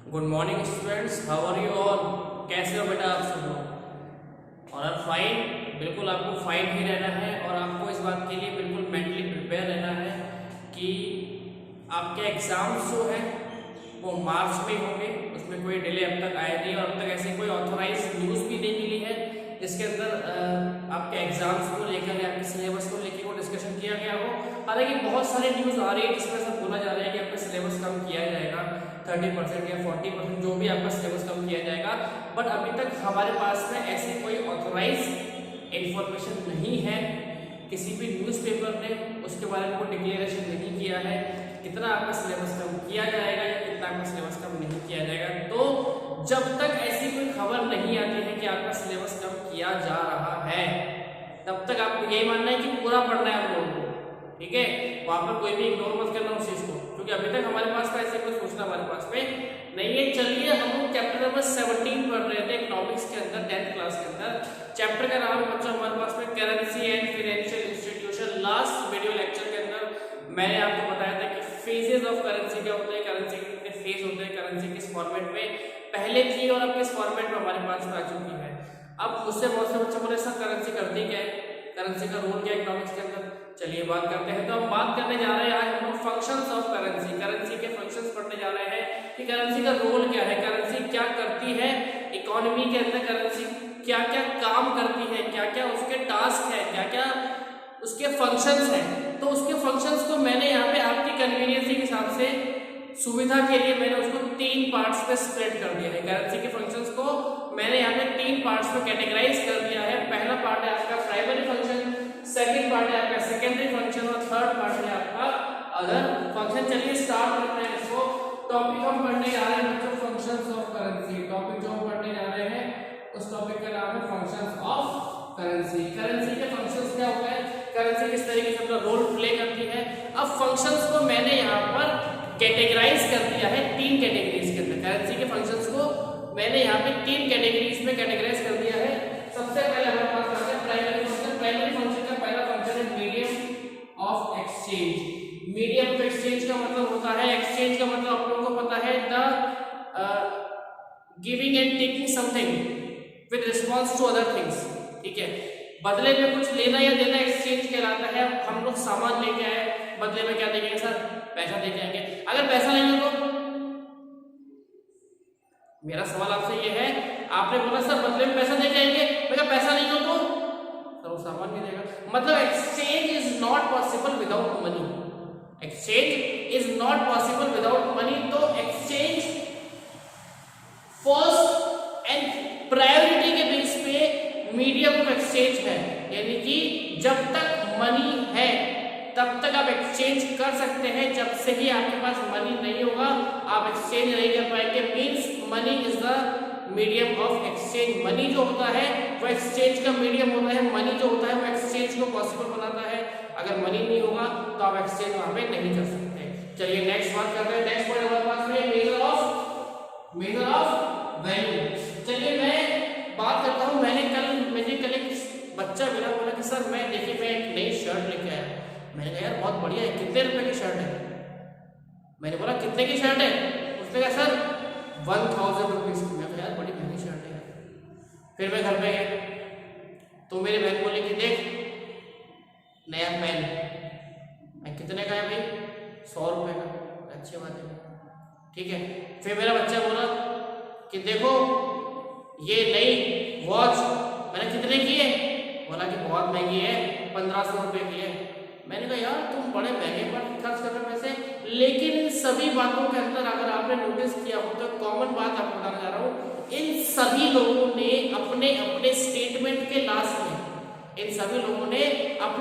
Good morning students, how are you all. कैसे हो बेटा आप सब लोग? और आप फाइन, बिल्कुल आपको फाइन ही रहना है और आपको इस बात के लिए बिल्कुल मेंटली प्रिपेयर रहना है कि आपके एग्जाम्स जो है वो मार्च में होंगे, उसमें कोई डिले अब तक आया नहीं और अब तक ऐसी कोई ऑथोराइज न्यूज़ भी नहीं मिली है जिसके अंदर आपके एग्जाम्स को लेकर या आपके सिलेबस को लेकर वो डिस्कशन किया गया हो। हालांकि बहुत सारी न्यूज़ आ रही है जिसमें सब बोला जा रहा है कि आपका सिलेबस कम किया जाएगा, 30% या 40% जो भी आपका सिलेबस कम किया जाएगा, बट अभी तक हमारे पास में ऐसी कोई ऑथोराइज इंफॉर्मेशन नहीं है। किसी भी न्यूज़पेपर ने उसके बारे में कोई डिक्लेरेशन नहीं किया है कितना आपका सिलेबस कम किया जाएगा या कितना आपका सिलेबस कम नहीं किया जाएगा। तो जब तक ऐसी कोई खबर नहीं आती है कि आपका सिलेबस कम किया जा रहा है तब तक आपको यही मानना है कि पूरा पढ़ना है आप लोगों को, ठीक है। वहां पर कोई भी इग्नोर मत करना उस चीज को, क्योंकि अभी तक हमारे पास का ऐसे कुछ सूचना हमारे पास में नहीं है। चलिए हम लोग चैप्टर नंबर 17 पढ़ रहे थे इकोनॉमिक्स के अंदर 10th क्लास के अंदर। चैप्टर का नाम है बच्चों हमारे पास में currency and financial institution. Last video lecture के अंदर मैंने आपको बताया था कि फेजेस ऑफ करेंसी क्या होते हैं, करेंसी के कितने फेज होते हैं, करेंसी किस फॉर्मेट में पहले थी और अब किस फॉर्मेट में हमारे पास आ चुकी है। अब मुझसे बहुत से बच्चों बोले सर करेंसी करती क्या है, करेंसी का रोल क्या है इकोनॉमिक्स के अंदर। चलिए बात करते हैं। तो हम बात करने जा रहे हैं आज हम लोग फंक्शंस ऑफ करेंसी, करेंसी के फंक्शंस पढ़ने जा रहे हैं कि करेंसी का रोल क्या है, करेंसी क्या करती है इकोनॉमी के अंदर, करेंसी क्या क्या काम करती है, क्या क्या उसके टास्क है, क्या क्या उसके फंक्शंस हैं। तो उसके फंक्शंस को मैंने यहाँ पे आपकी कन्वीनियंस के हिसाब से सुविधा के लिए मैंने उसको 3 पार्ट्स पे स्प्लिट कर दिया है। करेंसी के फंक्शंस को मैंने यहाँ पे 3 पार्ट्स में कैटेगराइज कर दिया है। पहला पार्ट है आपका प्राइमरी फंक्शन, सेकंड पार्ट है आपका सेकेंडरी फंक्शन और थर्ड पार्ट है आपका अदर फंक्शन। चलिए स्टार्ट करते हैं इसको। टॉपिक हम पढ़ने जा रहे हैं बच्चों फंक्शंस ऑफ करेंसी। टॉपिक जो हम पढ़ने जा रहे हैं उस टॉपिक का नाम है फंक्शंस ऑफ करेंसी। करेंसी के फंक्शंस क्या होते हैं, करेंसी किस तरीके से अपना रोल प्ले करती है। अब फंक्शंस को मैंने यहाँ पर कैटेगराइज कर दिया है 3 कैटेगरीज के अंदर। करेंसी के फंक्शंस को मैंने यहाँ पे 3 कैटेगरीज में कैटेगराइज कर दिया है। सबसे पहले हमारे पास आता है प्राइमरी फंक्शन। प्राइमरी फंक्शन का पहला फंक्शन है medium of exchange. Medium of exchange का मतलब होता है, एक्सचेंज का मतलब आप लोगों को पता है the giving and taking something with response to other things, ठीक है। बदले में कुछ लेना या देना एक्सचेंज कहलाता है। हम लोग सामान लेके आए, बदले में क्या देंगे सर, पैसा देके आएंगे। अगर पैसा लेंगे तो मेरा सवाल आपसे ये है, आपने बोला सर बदले में पैसा देके आएंगे, मैं कहा पैसा नहीं हो तो सर वो सामान भी देगा। मतलब exchange is not possible without money, exchange is not possible without money. तो एक्सचेंज फर्स्ट एंड प्रायोरिटी के बेस पे मीडियम ऑफ एक्सचेंज है, यानी कि जब तक मनी है तब तक आप एक्सचेंज कर सकते हैं। जब से ही आपके पास मनी नहीं होगा आप एक्सचेंज नहीं कर पाएंगे। Means money is the medium of exchange. Money जो होता है वो एक्सचेंज का मीडियम होता है। मनी जो होता है वो एक्सचेंज को पॉसिबल बनाता है। अगर मनी नहीं होगा तो आप एक्सचेंज वहां पे नहीं कर सकते। चलिए नेक्स्ट बात करते हैं। नेक्स्ट पॉइंट हमारे पास में मेजर ऑफ वैल्यू। चलिए मैं बात करता हूँ। मुझे कल एक बच्चा मिला, बोला कि सर मैं देखिए मैं एक नई शर्ट लेके आया। मैंने कहा यार बहुत बढ़िया है, कितने रुपए की शर्ट है। मैंने बोला कितने की शर्ट है, उसने कहा सर 1000 रुपीज की। मैं कहा यार बड़ी महंगी शर्ट है। फिर मैं घर पे गया तो मेरी बहन बोली कि देख नया पेन। मैं कितने का है भाई, 100 रुपए का। अच्छी बात है, ठीक है। फिर मेरा बच्चा बोला कि देखो ये नई वॉच। मैंने कितने की है, बोला कि बहुत महंगी है, 1500 रुपए की है। मैंने कहा यार तुम बड़े महंगे पर खर्च कर रहे हो पैसे। लेकिन इन सभी बातों के अंदर अगर आपने नोटिस किया हो तो कॉमन बात आपको बताना चाह रहा हूँ, इन सभी लोगों ने अपने अपने स्टेटमेंट के लास्ट में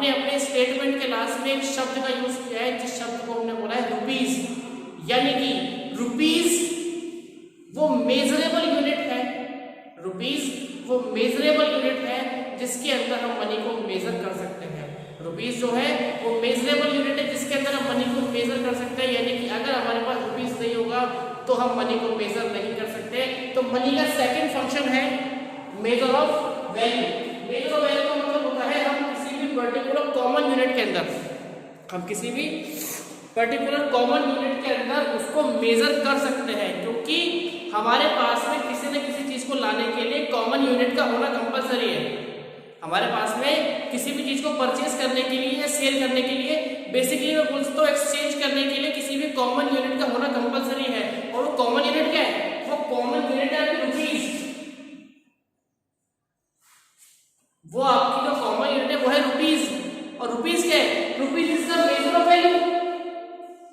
अपने स्टेटमेंट के लास्ट में एक शब्द का यूज किया है जिस शब्द को हमने बोला है रुपीज। यानी कि रुपीज वो मेजरेबल यूनिट है, रुपीज वो मेजरेबल यूनिट है जिसके अंदर हम मनी को मेजर कर सकते हैं। रुपीज जो है वो मेजरेबल यूनिट है जिसके अंदर हम मनी को मेजर कर सकते हैं। यानी कि अगर हमारे पास रुपीज नहीं होगा तो हम मनी को मेजर नहीं कर सकते। तो मनी का सेकंड फंक्शन है measure of value. Measure of value का मतलब होता है हम किसी भी पर्टिकुलर कॉमन यूनिट के अंदर उसको मेजर कर सकते हैं, क्योंकि हमारे पास में किसी न किसी चीज को लाने के लिए कॉमन यूनिट का होना कंपलसरी है। हमारे पास में किसी भी चीज को परचेज करने के लिए या सेल करने के लिए, बेसिकली मैं बोल सकता हूँ एक्सचेंज करने के लिए किसी भी कॉमन यूनिट का होना कंपलसरी है। और वो कॉमन यूनिट क्या है? वो कॉमन यूनिट है आपकी रुपीज। वो आपकी जो कॉमन यूनिट है वो है रुपीज। और रुपीज क्या है? Rupees is the measure of value.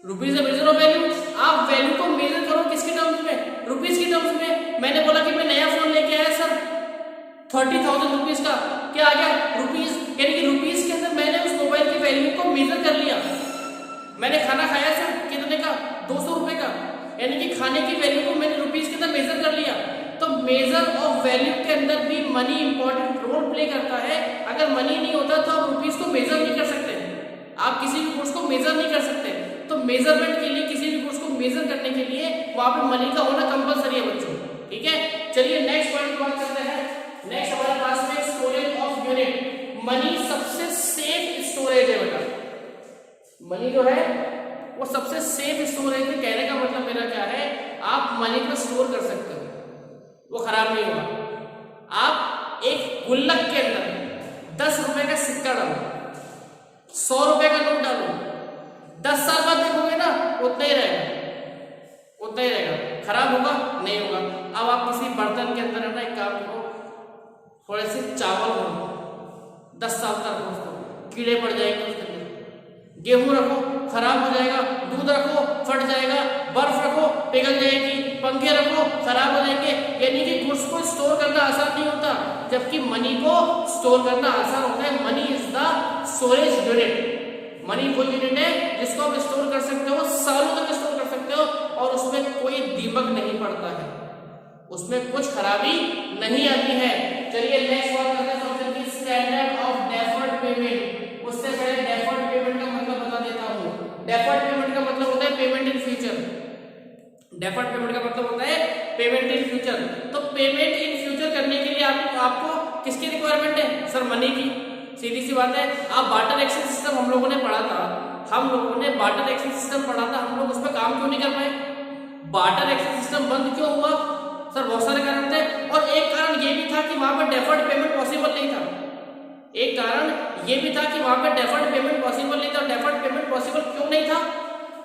Rupees the measure of value. आप वैल्यू को मेजर करो किसके टर्म्स में? रुपीज के टर्म्स में। मैंने बोला कि मैं नया फोन लेके आया सर 30,000 रुपीज का, क्या आ गया? रुपीज। यानी कि रुपीज के अंदर मैंने उस मोबाइल की वैल्यू को मेजर कर लिया। मैंने खाना खाया सर कितने का? 200 रुपए का, यानी कि खाने की वैल्यू को मैंने रुपीज के अंदर मेजर कर लिया। तो मेजर ऑफ वैल्यू के अंदर भी मनी इंपॉर्टेंट रोल प्ले करता है। अगर मनी नहीं होता तो आप रुपीज को मेजर नहीं कर सकते, आप किसी भी गुड्स को मेजर नहीं कर सकते। तो मेजरमेंट के लिए, किसी भी गुड्स को मेजर करने के लिए वहां पे मनी का होना कंपलसरी है बच्चों। ठीक है, चलिए नेक्स्ट पॉइंट बात करते हैं। नेक्स्ट हमारे पास में स्टोरेज ऑफ यूनिट। मनी सबसे सेफ स्टोरेज है बेटा। मनी जो है वो सबसे सेफ स्टोरेज है। कहने का मतलब मेरा क्या है, आप मनी को स्टोर कर सकते हो, वो खराब नहीं होगा। आप एक गुल्लक के अंदर 10 रुपए का सिक्का डालो, 100 रुपए का नोट डालो, 10 साल बाद देखोगे ना उतना ही रहेगा, उतना ही रहेगा। खराब होगा? नहीं होगा। अब आप किसी बर्तन के अंदर एक काम करो, थोड़े से चावल रखो, 10 साल तक उसको कीड़े पड़ जाएंगे उसके अंदर। गेहूं रखो, खराब हो जाएगा। दूध रखो, फट जाएगा। बर्फ रखो, पिघल जाएगी। पंखे रखो, खराब हो जाएंगे। यानी कि गुड्स को स्टोर करना आसान नहीं होता, जबकि मनी को स्टोर करना आसान होता है। Money is the storage unit. Money वो यूनिट है जिसको आप स्टोर कर सकते हो, सालों तक स्टोर कर सकते हो, और उसमें कोई दीमक नहीं पड़ता है, उसमें कुछ खराबी नहीं आती है। चलिए नेक्स्ट बात करते हैं स्टैंडर्ड ऑफ डेफर्ड पेमेंट। उससे पहले डेफर्ड पेमेंट का मतलब बता देता हूं। डेफर्ड पेमेंट का मतलब होता है payment in future. Deferred payment का मतलब होता है पेमेंट इन फ्यूचर। तो पेमेंट इन फ्यूचर करने के लिए आपको किसकी रिक्वायरमेंट है? सर मनी की। सीधी सी बात है। आप बार्टर एक्सचेंज सिस्टम हम लोगों ने पढ़ा था, हम लोगों ने बार्टर एक्सचेंज सिस्टम पढ़ा था, हम लोग उस पर काम क्यों नहीं कर पाए? बार्टर एक्सचेंज सिस्टम बंद क्यों हुआ? सर बहुत सारे कारण थे, और एक कारण ये भी था कि वहां पर डेफर्ड पेमेंट पॉसिबल नहीं था। एक कारण ये भी था कि वहां पर डेफर्ड पेमेंट पॉसिबल नहीं था। डेफर्ड पेमेंट पॉसिबल क्यों नहीं था?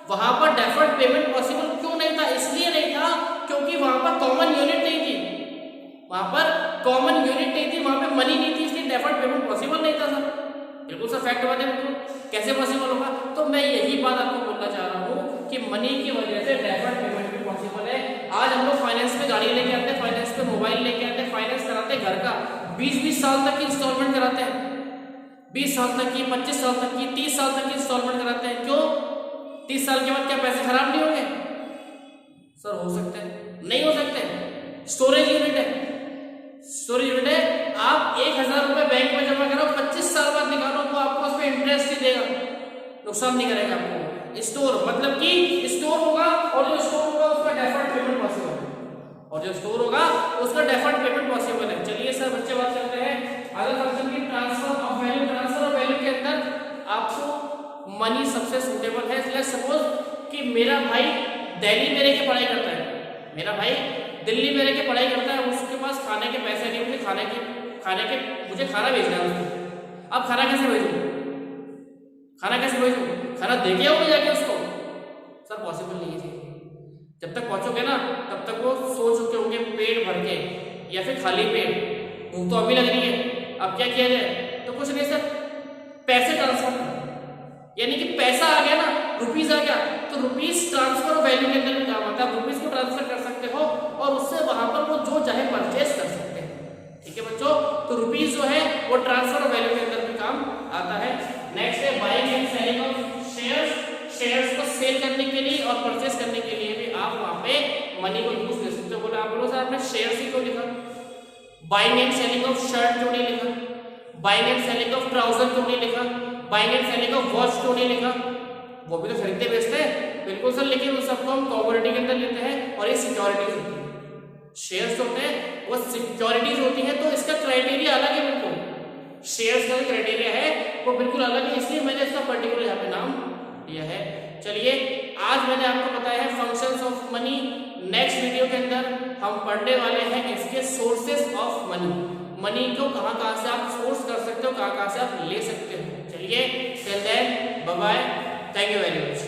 वहां पर डेफर्ड पेमेंट पॉसिबल क्यों नहीं था? इसलिए नहीं था क्योंकि वहां पर कॉमन यूनिट नहीं थी। वहां पर कॉमन यूनिट नहीं थी, वहां पे मनी नहीं थी, इसलिए डेफर्ड पेमेंट पॉसिबल नहीं था सर। बिल्कुल सर फैक्ट बात है। बिल्कुल कैसे पॉसिबल होगा? तो मैं यही बात आपको बोलना चाह रहा हूँ कि मनी की वजह से डेफर्ड पेमेंट भी पॉसिबल है। आज हम लोग फाइनेंस पे गाड़ी लेके आते हैं, फाइनेंस पे मोबाइल लेके आते हैं, फाइनेंस कराते हैं घर का, 20-20 साल तक की इंस्टॉलमेंट कराते हैं, 20 साल तक की, 25 साल तक की, 30 साल तक की इंस्टॉलमेंट कराते हैं। क्यों? 30 साल के बाद क्या पैसे खराब नहीं होंगे? सर हो सकते हैं, नहीं हो सकते। स्टोरेज यूनिट है, स्टोरेज यूनिट है। आप 1000 रुपए बैंक में जमा करो, 25 साल बाद निकालो तो आपको उस पर इंटरेस्ट ही देगा, नुकसान नहीं करेगा आपको। स्टोर मतलब कि स्टोर होगा, और जो स्टोर होगा उसका डेफर्ड पेमेंट पॉसिबल है, और जो स्टोर होगा उसका डेफर्ड पेमेंट पॉसिबल है। चलिए सर बच्चे बात करते हैं अदर फंक्शन की। Transfer of value. Transfer of value के अंदर आपको मनी सबसे सूटेबल है। लेट्स सपोज कि मेरा भाई दिल्ली में रह के पढ़ाई करता है, मेरा भाई दिल्ली में रह के पढ़ाई करता है, उसके पास खाने के पैसे नहीं, मुझे मुझे खाना भेजना है उसको। अब खाना कैसे भेजूं? खाना कैसे भेजूं? खाना देके आओगे जाके उसको? सर पॉसिबल नहीं है। जब तक पहुंचोगे ना तब तक वो सो चुके होंगे पेट भर के, या फिर खाली पेट। भूख तो अभी लग रही है, अब क्या किया जाए? तो कुछ नहीं सर, पैसे ट्रांसफर, यानी कि पैसा आ गया ना, रुपीज आ गया, तो रुपीज ट्रांसफर वैल्यू के अंदर भी काम आता है। आप रुपीज को ट्रांसफर कर सकते हो और उससे वहां पर वो जो चाहे परचेस कर सकते हैं। ठीक है बच्चों, तो रुपीज जो है वो ट्रांसफर वैल्यू के अंदर भी काम आता है। नेक्स्ट है buying and selling of shares. Shares को सेल करने के लिए और परचेस करने के लिए भी आप वहां पे मनी को यूज कर सकते हो। बोले आप बोलो सर आपने शेयर्स ही क्यों लिखा? Buying and selling of shirt क्यों नहीं लिखा? Buying and selling of trouser क्यों नहीं लिखा? Buying and selling of watch क्यों नहीं लिखा? वो भी तो खरीदते बेचते हैं। बिल्कुल सर, लेकिन उन सबको हम कॉमोडिटी के अंदर लेते हैं, और ये सिक्योरिटीज होती है। शेयर्स होते हैं वो सिक्योरिटीज होती है, तो इसका क्राइटेरिया अलग है। बिल्कुल शेयर्स का क्राइटेरिया है वो बिल्कुल अलग है, इसलिए मैंने इसका पर्टिकुलर यहाँ पे नाम दिया है। चलिए आज मैंने आपको बताया है functions of money. Next video के अंदर हम पढ़ने वाले हैं इसके सोर्सेस ऑफ मनी, मनी को कहाँ से आप सोर्स कर सकते हो, कहाँ से आप ले सकते हो। चलिए till then bye bye, thank you very much.